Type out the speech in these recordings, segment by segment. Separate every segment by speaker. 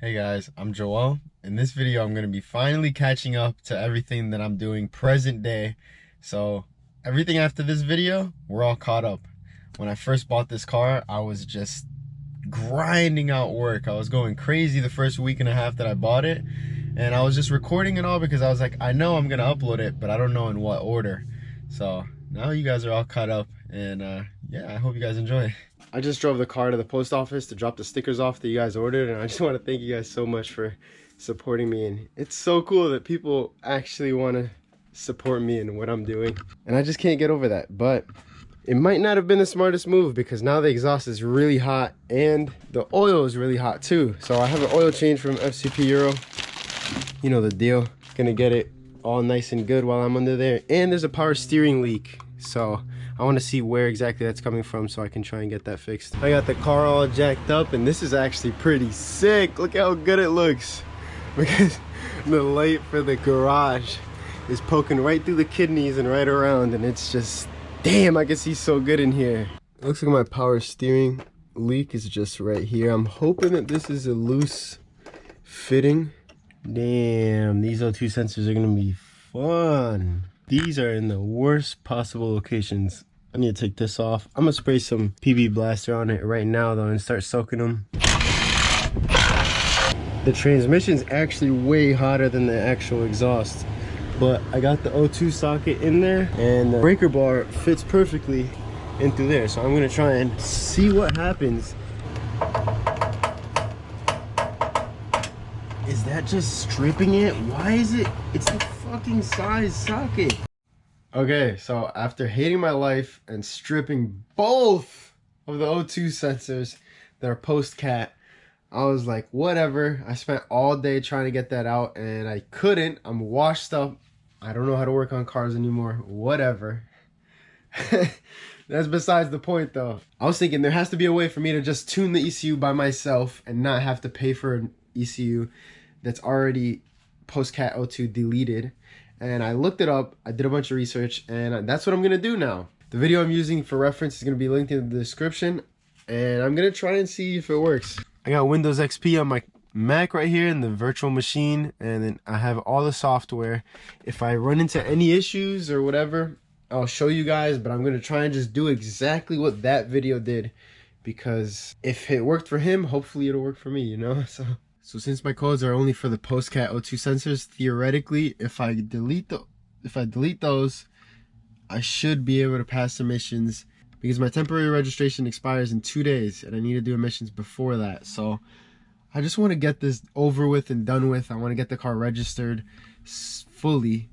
Speaker 1: Hey guys, I'm Joel. In this video, I'm going to be finally catching up to everything that I'm doing present day. So everything after this video, we're all caught up. When I first bought this car, I was just grinding out work. I was going crazy the first week and a half that I bought it. And I was just recording it all because I was like, I know I'm going to upload it, but I don't know in what order. So now you guys are all caught up. And yeah, I hope you guys enjoy. I just drove the car to the post office to drop the stickers off that you guys ordered, and I just want to thank you guys so much for supporting me. And it's so cool that people actually want to support me and what I'm doing, and I just can't get over that. But it might not have been the smartest move because now the exhaust is really hot and the oil is really hot too. So I have an oil change from FCP Euro. You know the deal. Gonna get it all nice and good while I'm under there. And there's a power steering leak, so I want to see where exactly that's coming from so I can try and get that fixed. I got the car all jacked up, and this is actually pretty sick. Look how good it looks, because the light for the garage is poking right through the kidneys and right around, and it's just, damn, I can see so good in here. It looks like my power steering leak is just right here. I'm hoping that this is a loose fitting. Damn, these O2 sensors are gonna be fun. These are in the worst possible locations. I need to take this off. I'm gonna spray some PB Blaster on it right now though and start soaking them. The transmission's actually way hotter than the actual exhaust, but I got the O2 socket in there and the breaker bar fits perfectly into there. So I'm gonna try and see what happens. Is that just stripping it? Why is it? It's a fucking size socket. Okay, so after hating my life and stripping both of the O2 sensors that are post-cat, I was like, whatever. I spent all day trying to get that out and I couldn't. I'm washed up. I don't know how to work on cars anymore. Whatever. That's besides the point though. I was thinking there has to be a way for me to just tune the ECU by myself and not have to pay for an ECU that's already post-cat O2 deleted. And I looked it up, I did a bunch of research, and that's what I'm gonna do now. The video I'm using for reference is gonna be linked in the description, and I'm gonna try and see if it works. I got Windows XP on my Mac right here in the virtual machine, and then I have all the software. If I run into any issues or whatever, I'll show you guys, but I'm gonna try and just do exactly what that video did, because if it worked for him, hopefully it'll work for me, you know? So since my codes are only for the post-cat O2 sensors, theoretically, if I delete those, I should be able to pass emissions, because my temporary registration expires in 2 days and I need to do emissions before that. So I just want to get this over with and done with. I want to get the car registered fully,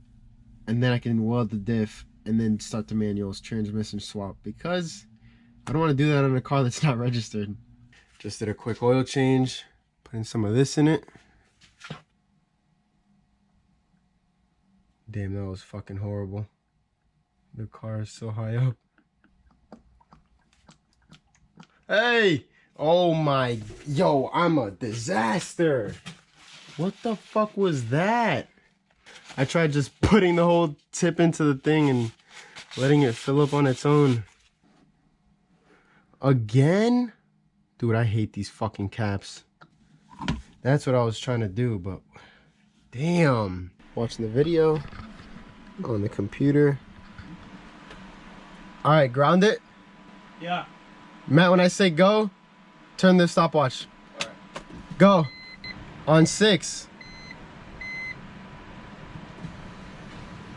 Speaker 1: and then I can weld the diff and then start the manuals, transmission swap, because I don't want to do that on a car that's not registered. Just did a quick oil change. Putting some of this in it. Damn, that was fucking horrible. The car is so high up. Hey! Oh my, yo, I'm a disaster. What the fuck was that? I tried just putting the whole tip into the thing and letting it fill up on its own. Again? Dude, I hate these fucking caps. That's what I was trying to do, but damn. Watching the video on the computer. All right, ground it.
Speaker 2: Yeah.
Speaker 1: Matt, when I say go, turn the stopwatch. All right. Go. On 6.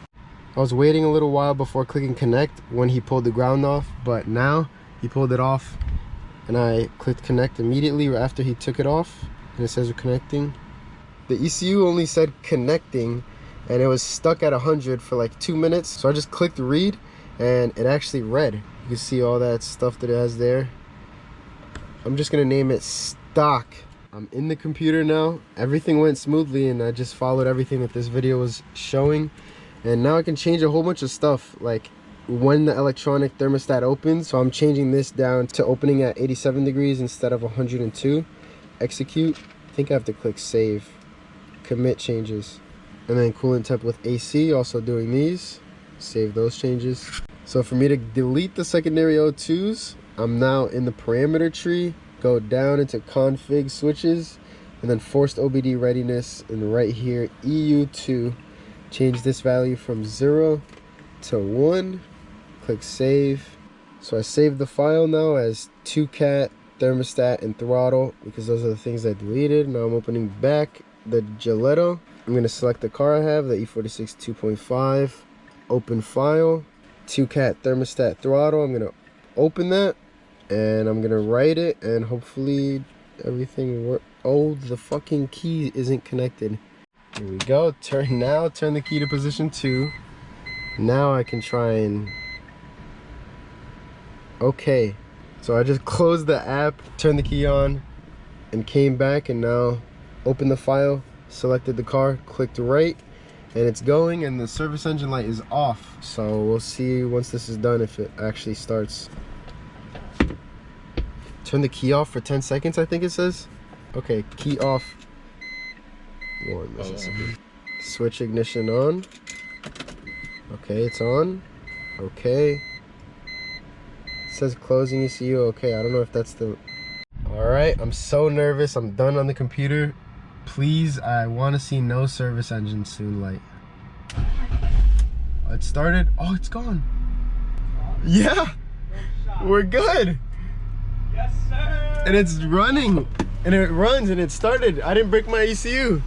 Speaker 1: I was waiting a little while before clicking connect when he pulled the ground off, but now he pulled it off and I clicked connect immediately after he took it off. And it says we're connecting. The ECU only said connecting and it was stuck at 100 for like 2 minutes. So I just clicked read and it actually read. You can see all that stuff that it has there. I'm just gonna name it stock. I'm in the computer now. Everything went smoothly and I just followed everything that this video was showing. And now I can change a whole bunch of stuff, like when the electronic thermostat opens. So I'm changing this down to opening at 87 degrees instead of 102. Execute. I think I have to click save. Commit changes. And then coolant temp with AC, also doing these. Save those changes. So for me to delete the secondary O2s, I'm now in the parameter tree, go down into config switches, and then forced OBD readiness, and right here EU2. Change this value from 0 to 1. Click save. So I saved the file now as 2cat, thermostat, and throttle, because those are the things I deleted. Now I'm opening back the Gelato. I'm going to select the car I have, the E46 2.5. Open file, 2cat, thermostat, throttle. I'm going to open that, and I'm going to write it, and hopefully everything works. Oh, the fucking key isn't connected. Here we go. Turn the key to position 2. Now I can try and... Okay. So I just closed the app, turned the key on, and came back, and now opened the file, selected the car, clicked right, and it's going, and the service engine light is off. So we'll see once this is done if it actually starts. Turn the key off for 10 seconds, I think it says. Okay, key off. 1 Mississippi. Switch ignition on. Okay, it's on. Okay. It says closing ECU. Okay, I don't know if that's the... Alright, I'm so nervous. I'm done on the computer. Please, I want to see no service engine soon light. It started. Oh, it's gone. Yeah, we're good.
Speaker 2: Yes, sir.
Speaker 1: And it's running. And it runs and it started. I didn't break my ECU.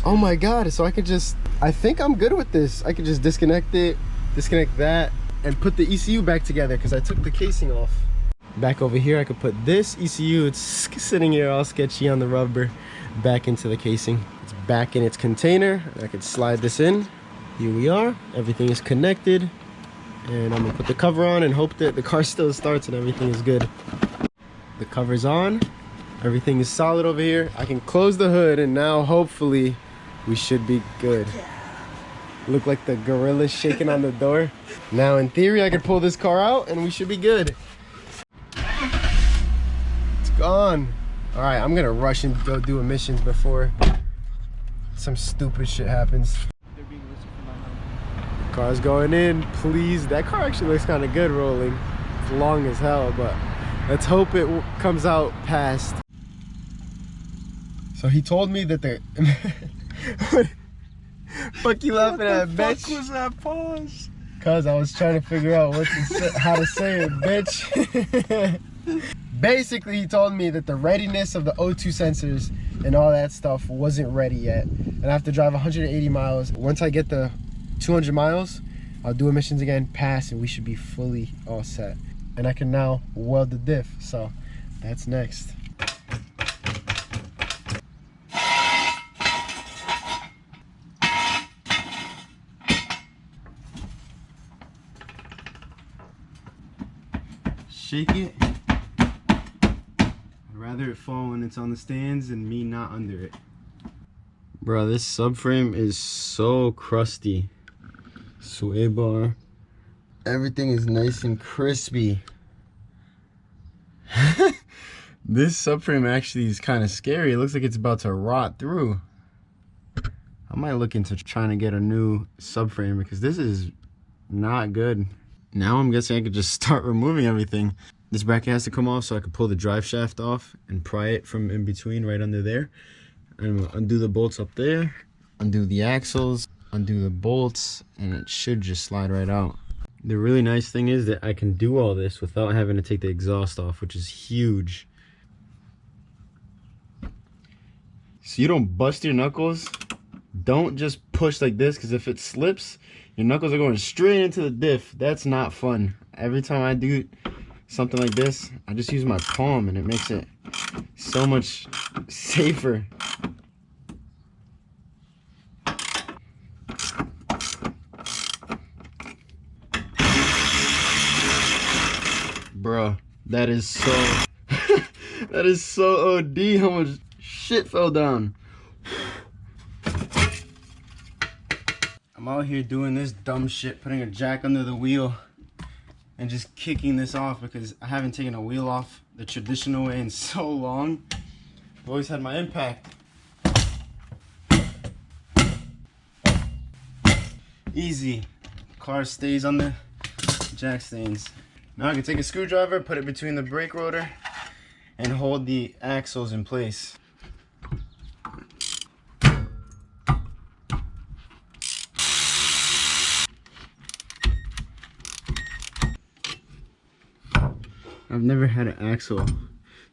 Speaker 1: Oh my god, so I could just, I think I'm good with this. I could just disconnect it, disconnect that, and put the ECU back together because I took the casing off. Back over here, I could put this ECU, it's sitting here all sketchy on the rubber, back into the casing. It's back in its container. I could slide this in. Here we are. Everything is connected. And I'm gonna put the cover on and hope that the car still starts and everything is good. The cover's on. Everything is solid over here. I can close the hood and now hopefully we should be good. Look like the gorilla shaking on the door. Now in theory I could pull this car out and we should be good. It's gone. All right, I'm gonna rush and go do emissions before some stupid shit happens. The car's going in, please. That car actually looks kind of good rolling. It's long as hell, but let's hope it comes out past. So he told me that the... Fuck you laughing at, bitch?
Speaker 2: What the fuck was that pause?
Speaker 1: Cause I was trying to figure out what to say, how to say it, bitch. Basically, he told me that the readiness of the O2 sensors and all that stuff wasn't ready yet. And I have to drive 180 miles. Once I get the 200 miles, I'll do emissions again, pass, and we should be fully all set. And I can now weld the diff, so that's next. Shake it. I'd rather it fall when it's on the stands than me not under it. Bro, this subframe is so crusty. Sway bar. Everything is nice and crispy. This subframe actually is kind of scary. It looks like it's about to rot through. I might look into trying to get a new subframe because this is not good. Now I'm guessing I could just start removing everything. This bracket has to come off so I can pull the drive shaft off and pry it from in between right under there. And undo the bolts up there, undo the axles, undo the bolts, and it should just slide right out. The really nice thing is that I can do all this without having to take the exhaust off, which is huge. So you don't bust your knuckles. Don't just push like this, because if it slips, your knuckles are going straight into the diff. That's not fun. Every time I do something like this, I just use my palm and it makes it so much safer. Bruh, that is so that is so OD how much shit fell down. I'm out here doing this dumb shit, putting a jack under the wheel and just kicking this off because I haven't taken a wheel off the traditional way in so long. I've always had my impact. Easy. Car stays on the jack stands. Now I can take a screwdriver, put it between the brake rotor, and hold the axles in place. I've never had an axle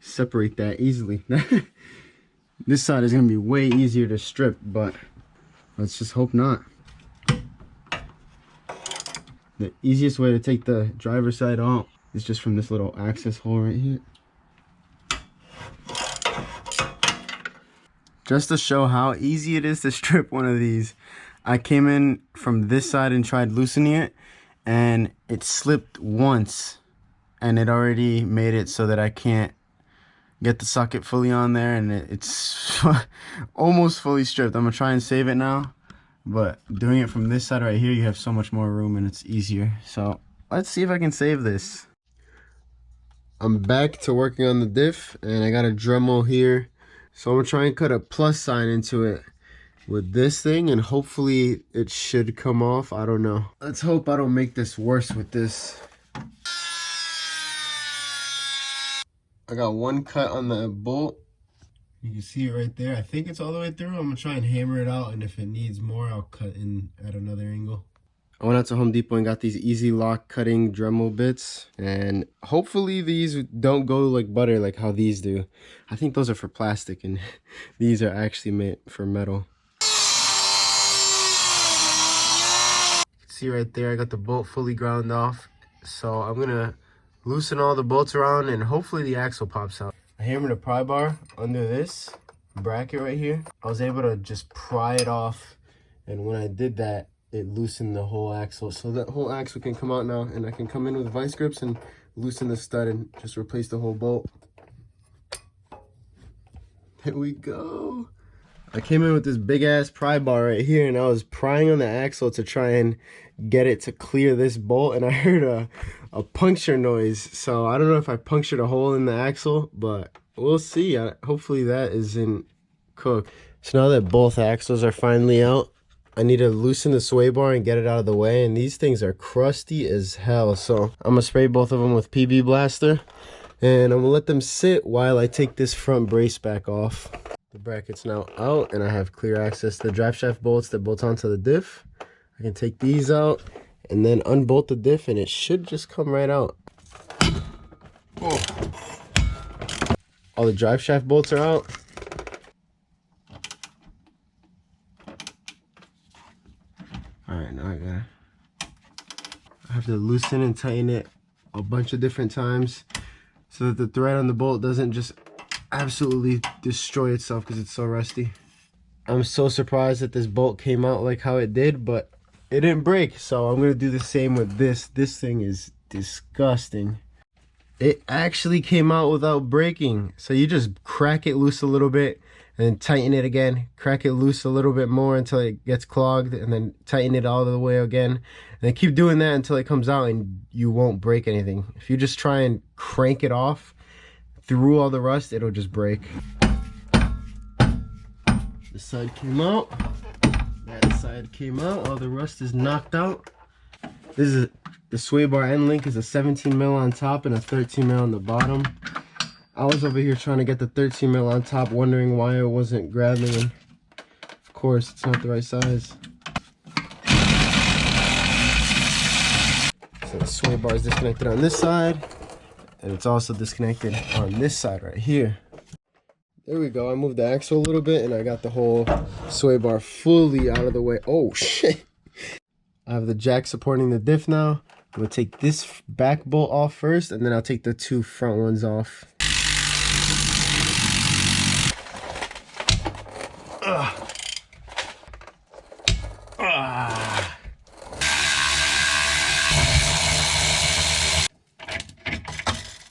Speaker 1: separate that easily. This side is gonna be way easier to strip, but let's just hope not. The easiest way to take the driver's side out is just from this little access hole right here. Just to show how easy it is to strip one of these, I came in from this side and tried loosening it, and it slipped once, and it already made it so that I can't get the socket fully on there, and it's almost fully stripped. I'm gonna try and save it now, but doing it from this side right here, you have so much more room and it's easier. So let's see if I can save this. I'm back to working on the diff, and I got a Dremel here. So I'm gonna try and cut a plus sign into it with this thing, and hopefully it should come off. I don't know. Let's hope I don't make this worse with this. I got one cut on the bolt. You can see it right there. I think it's all the way through. I'm gonna try and hammer it out, and if it needs more, I'll cut in at another angle. I went out to Home Depot and got these easy lock cutting Dremel bits, and hopefully these don't go like butter like how these do. I think those are for plastic, and these are actually made for metal. See right there, I got the bolt fully ground off, so I'm gonna loosen all the bolts around, and hopefully the axle pops out. I hammered a pry bar under this bracket right here. I was able to just pry it off, and when I did that, it loosened the whole axle. So that whole axle can come out now, and I can come in with vice grips and loosen the stud and just replace the whole bolt. There we go. I came in with this big ass pry bar right here, and I was prying on the axle to try and get it to clear this bolt, and I heard a puncture noise. So I don't know if I punctured a hole in the axle, but we'll see. Hopefully that isn't cooked. So now that both axles are finally out, I need to loosen the sway bar and get it out of the way, and these things are crusty as hell. So I'm gonna spray both of them with PB Blaster, and I'm gonna let them sit while I take this front brace back off. The bracket's now out, and I have clear access to the drive shaft bolts that bolt onto the diff. I can take these out and then unbolt the diff, and it should just come right out. Oh. All the drive shaft bolts are out. Alright, now I have to loosen and tighten it a bunch of different times so that the thread on the bolt doesn't just absolutely destroy itself because it's so rusty. I'm so surprised that this bolt came out like how it did, but it didn't break, so I'm gonna do the same with this. This thing is disgusting. It actually came out without breaking. So you just crack it loose a little bit and then tighten it again, crack it loose a little bit more until it gets clogged, and then tighten it all the way again, and then keep doing that until it comes out, and you won't break anything. If you just try and crank it off through all the rust, it'll just break. This side came out, that side came out, all the rust is knocked out. This is the sway bar end link is a 17 mil on top and a 13 mil on the bottom. I was over here trying to get the 13 mil on top, wondering why it wasn't grabbing, and of course it's not the right size. So the sway bar is disconnected on this side, and it's also disconnected on this side right here. There we go. I moved the axle a little bit, and I got the whole sway bar fully out of the way. Oh shit. I have the jack supporting the diff now. I'm gonna take this back bolt off first, and then I'll take the two front ones off.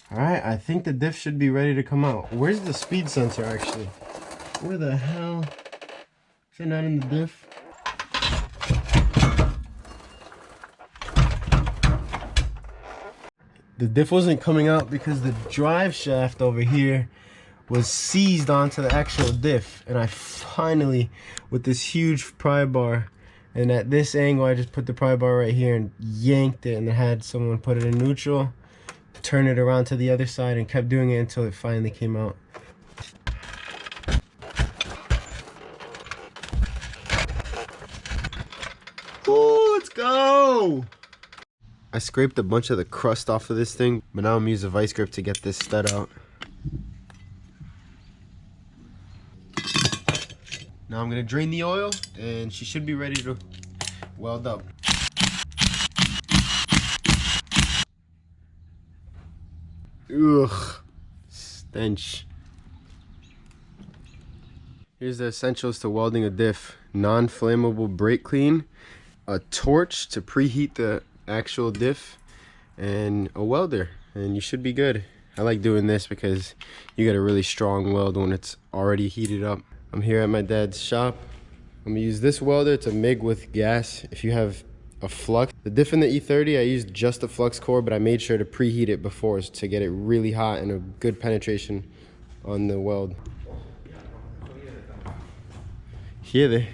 Speaker 1: Alright, I think the diff should be ready to come out. Where's the speed sensor actually? Where the hell? Is it not in the diff? The diff wasn't coming out because the drive shaft over here was seized onto the actual diff, and I finally, with this huge pry bar, and at this angle I just put the pry bar right here and yanked it, and I had someone put it in neutral, turn it around to the other side, and kept doing it until it finally came out. Ooh, let's go! I scraped a bunch of the crust off of this thing, but now I'm using a vice grip to get this stud out. Now I'm gonna drain the oil and she should be ready to weld up. Ugh, stench. Here's the essentials to welding a diff. Non-flammable brake clean, a torch to preheat the actual diff, and a welder, and you should be good. I like doing this because you get a really strong weld when it's already heated up. I'm here at my dad's shop. I'm gonna use this welder to MIG with gas. If you have a flux, the diff in the E30, I used just a flux core, but I made sure to preheat it before to get it really hot and a good penetration on the weld. Here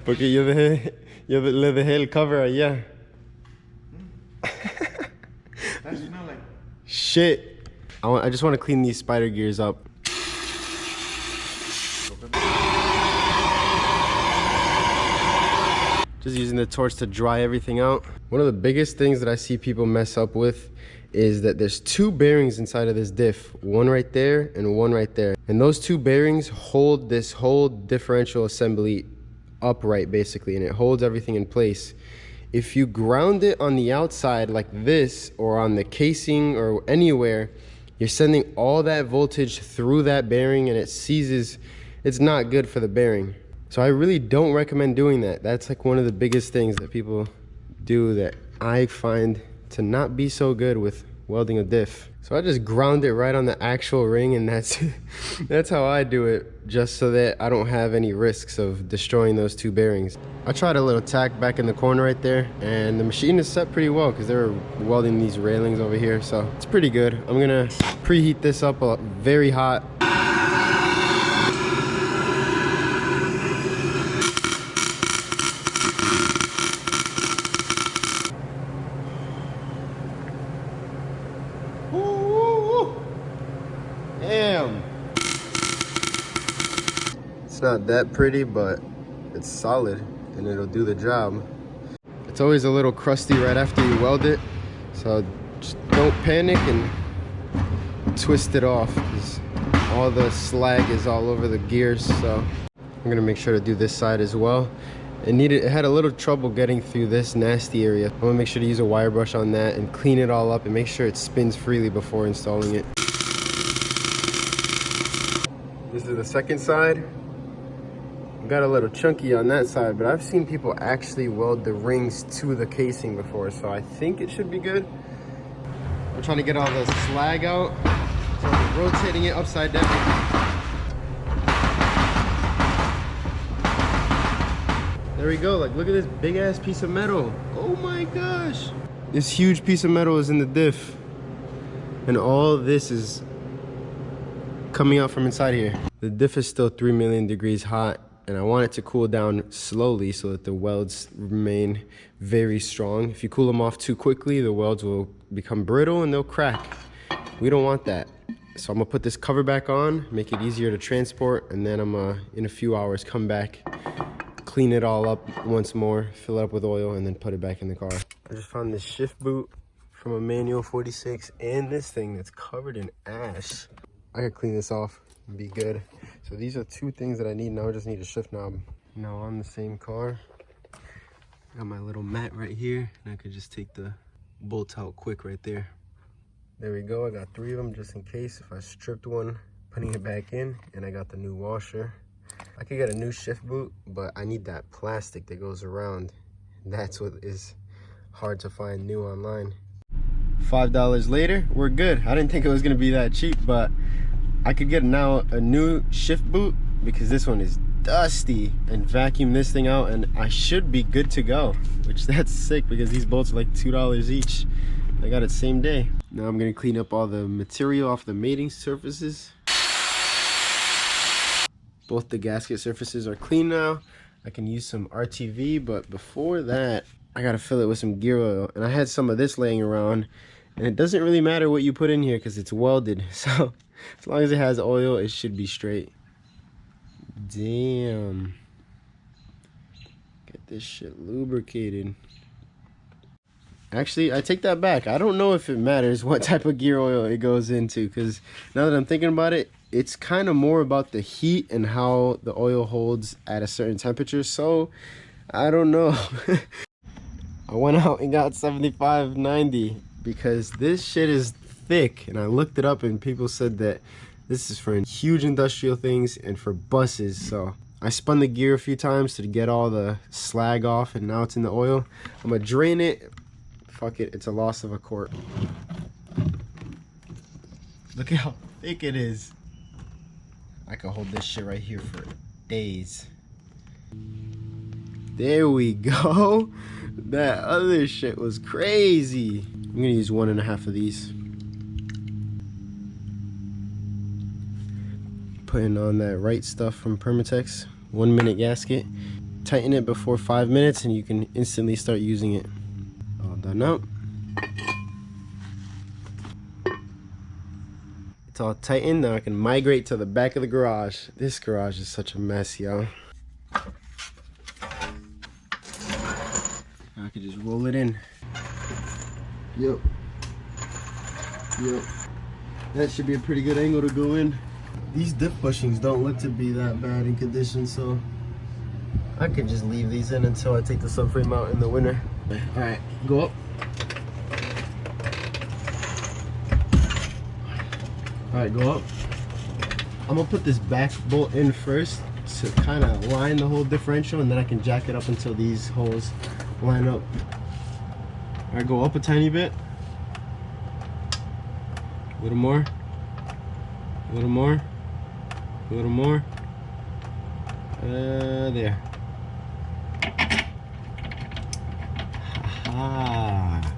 Speaker 1: Porque yo le dejé el cover allá. Shit. I just want to clean these spider gears up. Just using the torch to dry everything out. One of the biggest things that I see people mess up with is that there's two bearings inside of this diff, one right there and one right there. And those two bearings hold this whole differential assembly upright basically, and it holds everything in place. If you ground it on the outside like this, or on the casing or anywhere, you're sending all that voltage through that bearing and it seizes. It's not good for the bearing. So I really don't recommend doing that. That's like one of the biggest things that people do that I find to not be so good with welding a diff. So I just ground it right on the actual ring, and that's how I do it, just so that I don't have any risks of destroying those two bearings. I tried a little tack back in the corner right there, and the machine is set pretty well because they're welding these railings over here, so it's pretty good. I'm gonna preheat this up very hot. Damn. It's not that pretty, but it's solid and it'll do the job. It's always a little crusty right after you weld it, so just don't panic and twist it off because all the slag is all over the gears. So I'm gonna make sure to do this side as well. It had a little trouble getting through this nasty area. I'm gonna make sure to use a wire brush on that and clean it all up and make sure it spins freely before installing it. This is the second side. Got a little chunky on that side, but I've seen people actually weld the rings to the casing before, so I think it should be good. I'm trying to get all the slag out, so I'm rotating it upside down. There we go. Like, look at this big ass piece of metal. Oh my gosh. This huge piece of metal is in the diff, and all this is coming out from inside here. The diff is still 3 million degrees hot, and I want it to cool down slowly so that the welds remain very strong. If you cool them off too quickly, the welds will become brittle and they'll crack. We don't want that. So I'm gonna put this cover back on, make it easier to transport, and then I'm in a few hours come back, clean it all up once more, fill it up with oil, and then put it back in the car. I just found this shift boot from a manual 46 and this thing that's covered in ash. I could clean this off and be good. So these are two things that I need now. I just need a shift knob. Now on the same car, got my little mat right here, and I could just take the bolts out quick right there. There we go. I got 3 of them just in case if I stripped one, putting it back in, and I got the new washer. I could get a new shift boot, but I need that plastic that goes around. That's what is hard to find new online. $5 later, we're good. I didn't think it was gonna be that cheap, but I could get now a new shift boot because this one is dusty, and vacuum this thing out, and I should be good to go, which that's sick because these bolts are like $2 each. I got it same day. Now I'm gonna clean up all the material off the mating surfaces. Both the gasket surfaces are clean now. I can use some RTV, but before that, I gotta fill it with some gear oil. And I had some of this laying around, and it doesn't really matter what you put in here because it's welded. So as long as it has oil, it should be straight. Damn. this shit lubricated. Actually, I take that back. I don't know if it matters what type of gear oil it goes into, because now that I'm thinking about it, it's kind of more about the heat and how the oil holds at a certain temperature. So I don't know. I went out and got 75/90 because this shit is thick, and I looked it up and people said that this is for huge industrial things and for buses. So I spun the gear a few times to get all the slag off, and now it's in the oil. I'm gonna drain it. Fuck it, it's a loss of a quart. Look at how thick it is. I could hold this shit right here for days. There we go. That other shit was crazy. I'm gonna use 1.5 of these. Putting on that right stuff from Permatex. 1 minute gasket. Tighten it before 5 minutes and you can instantly start using it. All done up. It's all tightened. Now I can migrate to the back of the garage. This garage is such a mess, y'all. I could just roll it in. Yep. Yep. That should be a pretty good angle to go in. These diff bushings don't look to be that bad in condition, so I could just leave these in until I take the subframe out in the winter. Alright, go up. Alright, go up. I'm gonna put this back bolt in first to kind of line the whole differential, and then I can jack it up until these holes line up. Alright, go up a tiny bit. A little more. A little more. A little more. There. Ha-ha.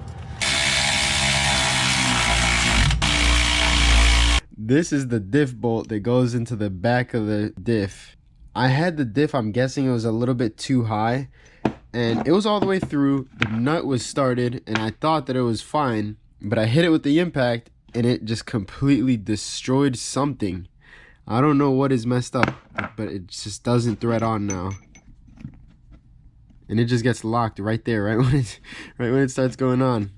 Speaker 1: This is the diff bolt that goes into the back of the diff. I had the diff, I'm guessing it was a little bit too high, and it was all the way through. The nut was started and I thought that it was fine, but I hit it with the impact and it just completely destroyed something. I don't know what is messed up, but it just doesn't thread on now. And it just gets locked right there, right when it starts going on.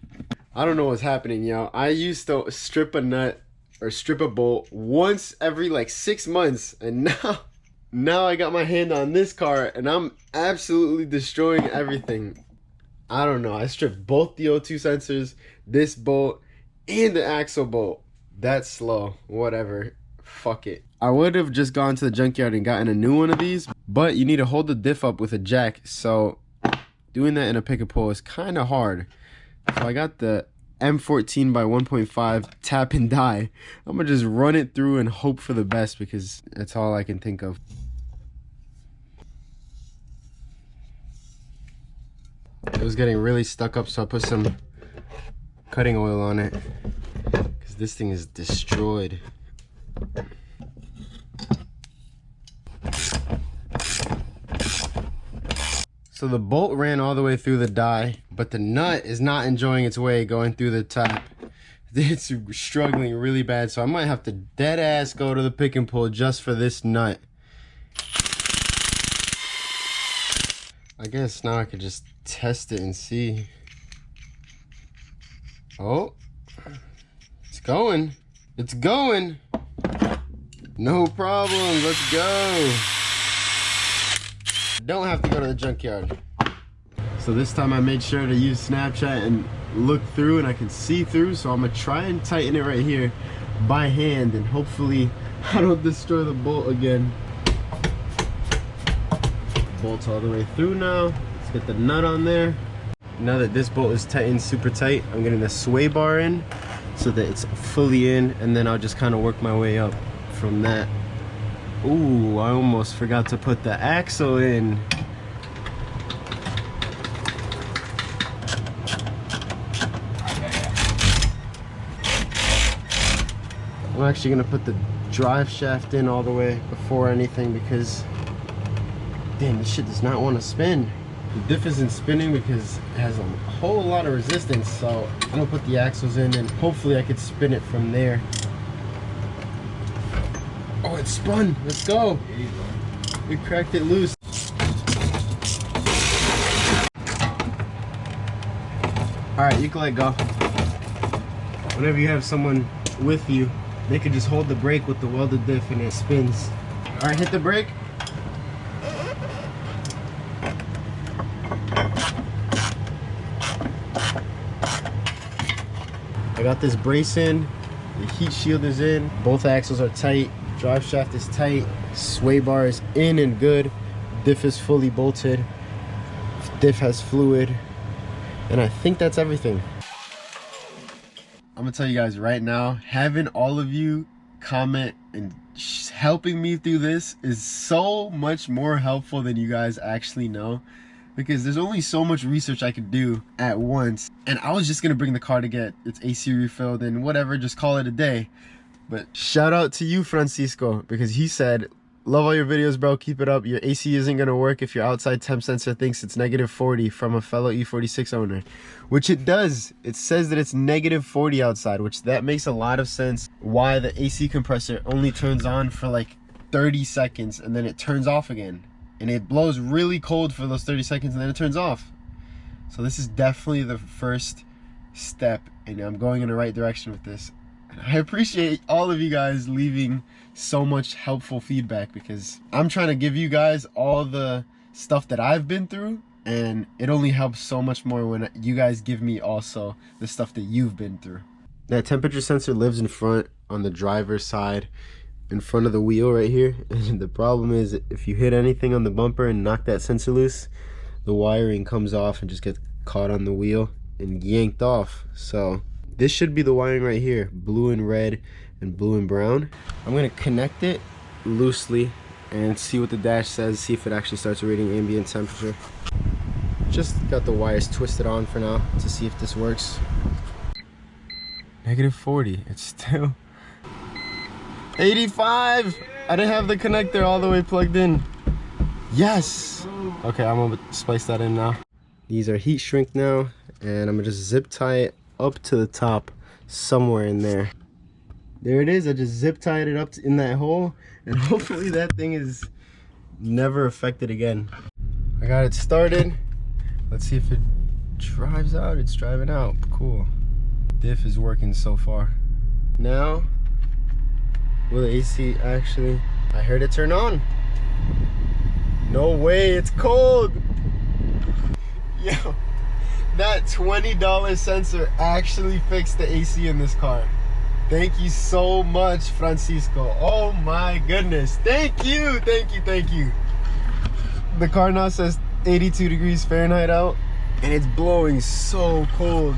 Speaker 1: I don't know what's happening, y'all. I used to strip a nut or strip a bolt once every like 6 months, and now I got my hand on this car and I'm absolutely destroying everything. I don't know. I stripped both the O2 sensors, this bolt, and the axle bolt. That's slow. Whatever. Fuck it. I would have just gone to the junkyard and gotten a new one of these, but you need to hold the diff up with a jack, so doing that in a pick and pull is kind of hard. So I got the M14 by 1.5 tap and die. I'm gonna just run it through and hope for the best, because that's all I can think of. It was getting really stuck up, so I put some cutting oil on it, because this thing is destroyed. So the bolt ran all the way through the die, but the nut is not enjoying its way going through the tap. It's struggling really bad, so I might have to dead ass go to the pick and pull just for this nut. I guess now I could just test it and see. Oh, it's going. It's going. No problem. Let's go. Don't have to go to the junkyard. So this time I made sure to use Snapchat and look through, and I can see through, so I'm gonna try and tighten it right here by hand, and hopefully I don't destroy the bolt again. Bolt's all the way through now. Let's get the nut on there. Now that this bolt is tightened super tight, I'm getting the sway bar in so that it's fully in, and then I'll just kind of work my way up from that. Ooh, I almost forgot to put the axle in. I'm actually gonna put the drive shaft in all the way before anything, because damn, this shit does not want to spin. The diff isn't spinning because it has a whole lot of resistance, so I'm gonna put the axles in and hopefully I could spin it from there. Oh, it spun. Let's go. We cracked it loose. All right, you can let go. Whenever you have someone with you, they can just hold the brake with the welded diff and it spins. All right, hit the brake. I got this brace in, the heat shield is in, both axles are tight, drive shaft is tight, sway bar is in and good, diff is fully bolted, diff has fluid, and I think that's everything. I'm gonna tell you guys right now, having all of you comment and helping me through this is so much more helpful than you guys actually know, because there's only so much research I could do at once, and I was just gonna bring the car to get its AC refilled and whatever, just call it a day. But shout out to you, Francisco, because he said, love all your videos, bro, keep it up. Your AC isn't gonna work if your outside temp sensor thinks it's -40 from a fellow E46 owner, which it does. It says that it's -40 outside, which that makes a lot of sense why the AC compressor only turns on for like 30 seconds and then it turns off again. And it blows really cold for those 30 seconds and then it turns off. So this is definitely the first step, and I'm going in the right direction with this. And I appreciate all of you guys leaving so much helpful feedback, because I'm trying to give you guys all the stuff that I've been through, and it only helps so much more when you guys give me also the stuff that you've been through. That temperature sensor lives in front on the driver's side, in front of the wheel right here, and the problem is if you hit anything on the bumper and knock that sensor loose, the wiring comes off and just gets caught on the wheel and yanked off. So this should be the wiring right here, blue and red and blue and brown. I'm gonna connect it loosely and see what the dash says, see if it actually starts reading ambient temperature. Just got the wires twisted on for now to see if this works. -40, it's still 85. I didn't have the connector all the way plugged in. Yes. Okay, I'm gonna splice that in now. These are heat shrink now, and I'm gonna just zip tie it up to the top somewhere in there. There it is. I just zip tied it up in that hole, and hopefully that thing is never affected again. I got it started. Let's see if it drives out. It's driving out. Cool. Diff is working so far. Now will the AC actually, I heard it turn on. No way, it's cold. Yo, that $20 sensor actually fixed the AC in this car. Thank you so much, Francisco. Oh my goodness. Thank you, thank you, thank you. The car now says 82 degrees Fahrenheit out, and it's blowing so cold.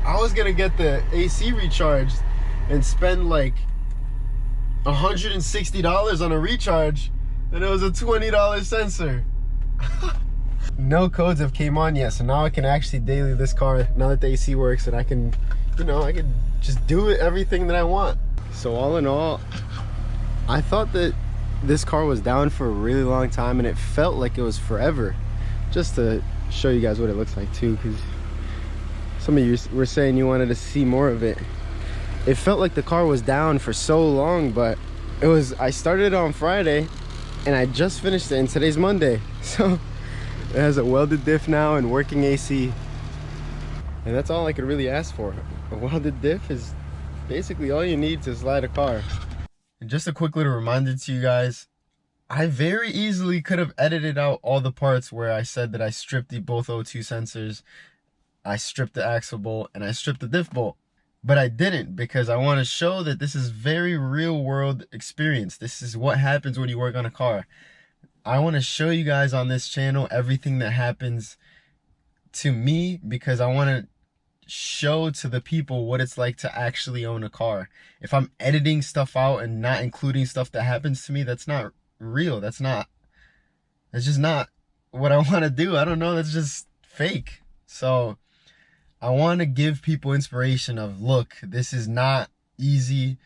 Speaker 1: I was gonna get the AC recharged and spend like $160 on a recharge, and it was a $20 sensor. No codes have came on yet, so now I can actually daily this car now that the AC works, and I can, you know, I can just do it, everything that I want. So all in all, I thought that this car was down for a really long time, and it felt like it was forever. Just to show you guys what it looks like too, because some of you were saying you wanted to see more of it. It felt like the car was down for so long, but it was, I started it on Friday and I just finished it, and today's Monday. So it has a welded diff now and working AC. And that's all I could really ask for. A welded diff is basically all you need to slide a car. And just a quick little reminder to you guys, I very easily could have edited out all the parts where I said that I stripped both O2 sensors, I stripped the axle bolt, and I stripped the diff bolt. But I didn't, because I want to show that this is very real world experience. This is what happens when you work on a car. I want to show you guys on this channel everything that happens to me, because I want to show to the people what it's like to actually own a car. If I'm editing stuff out and not including stuff that happens to me, that's not real. That's just not what I want to do. I don't know, that's just fake. So I want to give people inspiration of, look, this is not easy.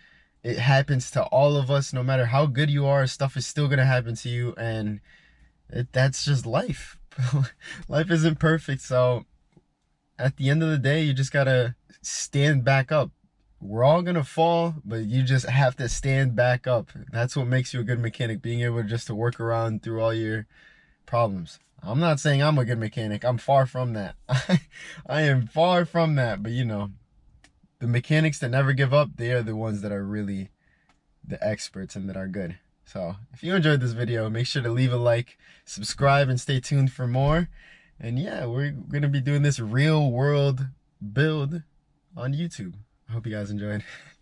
Speaker 1: It happens to all of us. No matter how good you are, stuff is still going to happen to you. And that's just life. Life isn't perfect. So at the end of the day, you just got to stand back up. We're all going to fall, but you just have to stand back up. That's what makes you a good mechanic, being able just to work around through all your problems. I'm not saying I'm a good mechanic. I'm far from that. I am far from that. But you know, the mechanics that never give up, they are the ones that are really the experts and that are good. So if you enjoyed this video, make sure to leave a like, subscribe, and stay tuned for more. And yeah, we're going to be doing this real world build on YouTube. I hope you guys enjoyed.